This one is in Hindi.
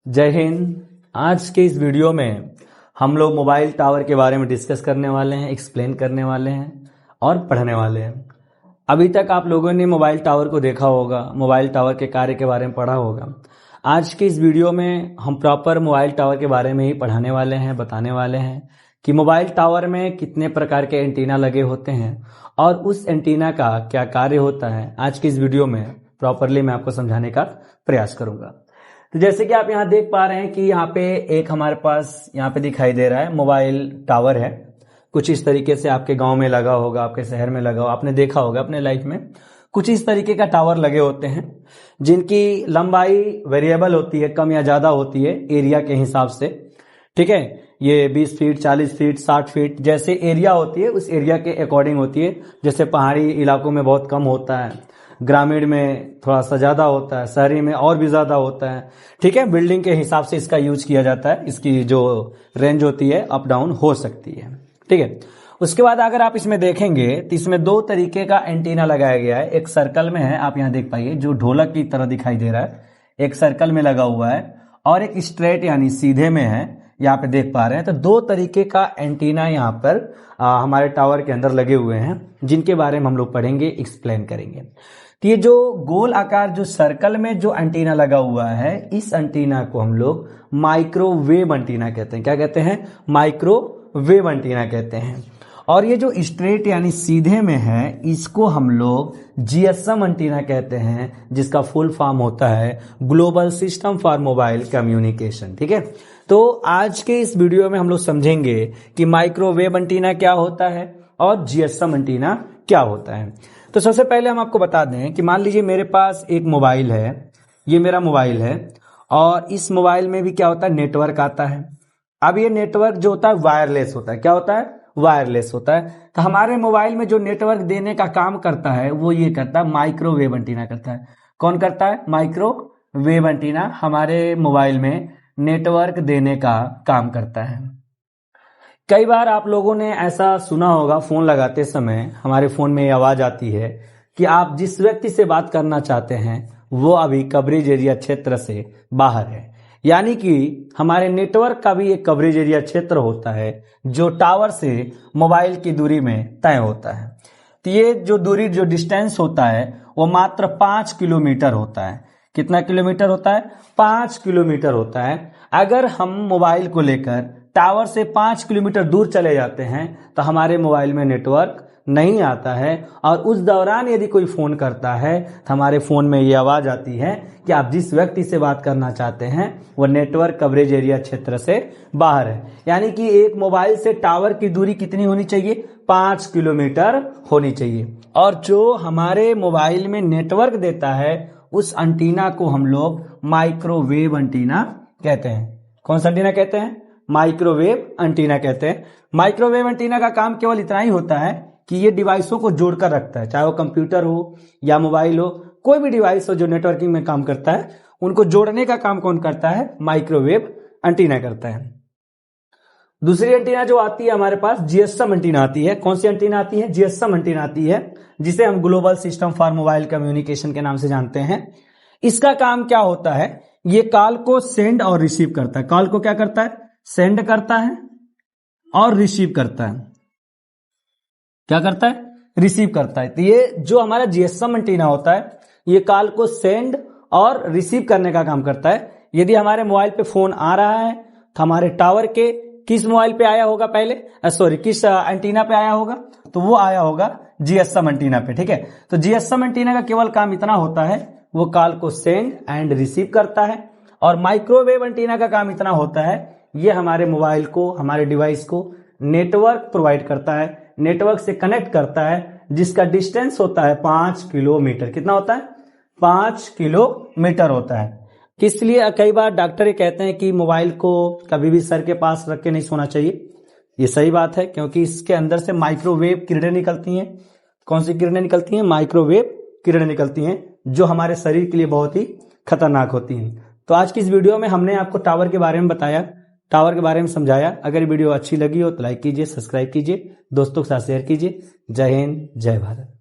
जय हिंद। आज के इस वीडियो में हम लोग मोबाइल टावर के बारे में डिस्कस करने वाले हैं, एक्सप्लेन करने वाले हैं और पढ़ने वाले हैं। अभी तक आप लोगों ने मोबाइल टावर को देखा होगा, मोबाइल टावर के कार्य के बारे में पढ़ा होगा। आज के इस वीडियो में हम प्रॉपर मोबाइल टावर के बारे में ही पढ़ाने वाले हैं, बताने वाले हैं कि मोबाइल टावर में कितने प्रकार के एंटीना लगे होते हैं और उस एंटीना का क्या कार्य होता है। आज की इस वीडियो में प्रॉपरली मैं आपको समझाने का प्रयास करूंगा। तो जैसे कि आप यहाँ देख पा रहे हैं कि यहाँ पे एक हमारे पास यहाँ पे दिखाई दे रहा है मोबाइल टावर है। कुछ इस तरीके से आपके गांव में लगा होगा, आपके शहर में लगा होगा, आपने देखा होगा अपने लाइफ में। कुछ इस तरीके का टावर लगे होते हैं जिनकी लंबाई वेरिएबल होती है, कम या ज्यादा होती है एरिया के हिसाब से। ठीक है, ये 20 फीट, 40 फीट, 60 फीट जैसे एरिया होती है, उस एरिया के अकॉर्डिंग होती है। जैसे पहाड़ी इलाकों में बहुत कम होता है, ग्रामीण में थोड़ा सा ज्यादा होता है, शहरी में और भी ज्यादा होता है। ठीक है, बिल्डिंग के हिसाब से इसका यूज किया जाता है। इसकी जो रेंज होती है अप डाउन हो सकती है। ठीक है, उसके बाद अगर आप इसमें देखेंगे तो इसमें दो तरीके का एंटीना लगाया गया है। एक सर्कल में है, आप यहाँ देख पाइए, जो ढोलक की तरह दिखाई दे रहा है, एक सर्कल में लगा हुआ है, और एक स्ट्रेट यानी सीधे में है, यहाँ पे देख पा रहे हैं। तो दो तरीके का एंटीना यहाँ पर हमारे टावर के अंदर लगे हुए हैं, जिनके बारे में हम लोग पढ़ेंगे, एक्सप्लेन करेंगे। तो ये जो गोल आकार जो सर्कल में जो एंटीना लगा हुआ है, इस एंटीना को हम लोग माइक्रोवेव एंटीना कहते हैं। क्या कहते हैं? माइक्रोवेव एंटीना कहते हैं। और ये जो स्ट्रेट यानी सीधे में है, इसको हम लोग जीएसएम एंटीना कहते हैं, जिसका फुल फॉर्म होता है global system for mobile communication. ठीक है, तो आज के इस वीडियो में हम लोग समझेंगे कि माइक्रोवेव एंटीना क्या होता है और जीएसएम एंटीना क्या होता है। तो सबसे पहले हम आपको बता दें कि मान लीजिए मेरे पास एक मोबाइल है, ये मेरा मोबाइल है, और इस मोबाइल में भी क्या होता है, नेटवर्क आता है। अब ये नेटवर्क जो होता है वायरलेस होता है। क्या होता है? वायरलेस होता है। तो हमारे मोबाइल में जो नेटवर्क देने का काम करता है वो ये करता है, माइक्रोवेव एंटीना करता है। कौन करता है? माइक्रोवेव एंटीना हमारे मोबाइल में नेटवर्क देने का काम करता है। कई बार आप लोगों ने ऐसा सुना होगा, फोन लगाते समय हमारे फोन में ये आवाज आती है कि आप जिस व्यक्ति से बात करना चाहते हैं वो अभी कवरेज एरिया क्षेत्र से बाहर है। यानी कि हमारे नेटवर्क का भी एक कवरेज एरिया क्षेत्र होता है जो टावर से मोबाइल की दूरी में तय होता है। तो ये जो दूरी, जो डिस्टेंस होता है वो मात्र 5 किलोमीटर होता है। कितना किलोमीटर होता है? 5 किलोमीटर होता है। अगर हम मोबाइल को लेकर टावर से 5 किलोमीटर दूर चले जाते हैं तो हमारे मोबाइल में नेटवर्क नहीं आता है, और उस दौरान यदि कोई फोन करता है तो हमारे फोन में ये आवाज आती है कि आप जिस व्यक्ति से बात करना चाहते हैं वो नेटवर्क कवरेज एरिया क्षेत्र से बाहर है। यानी कि एक मोबाइल से टावर की दूरी कितनी होनी चाहिए? 5 किलोमीटर होनी चाहिए। और जो हमारे मोबाइल में नेटवर्क देता है उस एंटीना को हम लोग माइक्रोवेव एंटीना कहते हैं। कौन सा एंटीना कहते हैं? माइक्रोवेव एंटीना कहते हैं। माइक्रोवेव एंटीना का काम केवल इतना ही होता है कि ये डिवाइसों को जोड़कर रखता है, चाहे वो कंप्यूटर हो या मोबाइल हो, कोई भी डिवाइस हो जो नेटवर्किंग में काम करता है, उनको जोड़ने का काम कौन करता है? माइक्रोवेव एंटीना करता है। दूसरी एंटीना जो आती है हमारे पास, जीएसएम एंटीना आती है। कौन सी एंटीना आती है? जीएसएम एंटीना आती है, जिसे हम global system for mobile communication के नाम से जानते हैं। इसका काम क्या होता है? ये कॉल को सेंड और रिसीव करता है। कॉल को क्या करता है? सेंड करता है और रिसीव करता है। क्या करता है? रिसीव करता है। तो ये जो हमारा जीएसएम एंटीना होता है, ये कॉल को सेंड और रिसीव करने का काम करता है। यदि हमारे मोबाइल पे फोन आ रहा है तो हमारे टावर के किस मोबाइल पे आया होगा पहले? किस एंटीना पे आया होगा? तो वो आया होगा जीएसएम एंटीना पे। ठीक है, तो जीएसएम एंटीना का केवल काम इतना होता है, वो कॉल को सेंड एंड रिसीव करता है। और माइक्रोवेव एंटीना का काम इतना होता है, ये हमारे मोबाइल को, हमारे डिवाइस को नेटवर्क प्रोवाइड करता है, नेटवर्क से कनेक्ट करता है, जिसका डिस्टेंस होता है 5 किलोमीटर। कितना होता है? 5 किलोमीटर होता है। इसलिए कई बार डॉक्टर ये कहते हैं कि मोबाइल को कभी भी सर के पास रख के नहीं सोना चाहिए। ये सही बात है, क्योंकि इसके अंदर से माइक्रोवेव किरणें निकलती हैं। कौन सी किरणें निकलती हैं? माइक्रोवेव किरणें निकलती हैं, जो हमारे शरीर के लिए बहुत ही खतरनाक होती हैं। तो आज की इस वीडियो में हमने आपको टावर के बारे में बताया, टावर के बारे में समझाया। अगर वीडियो अच्छी लगी हो तो लाइक कीजिए, सब्सक्राइब कीजिए, दोस्तों के साथ शेयर कीजिए। जय हिंद, जय भारत।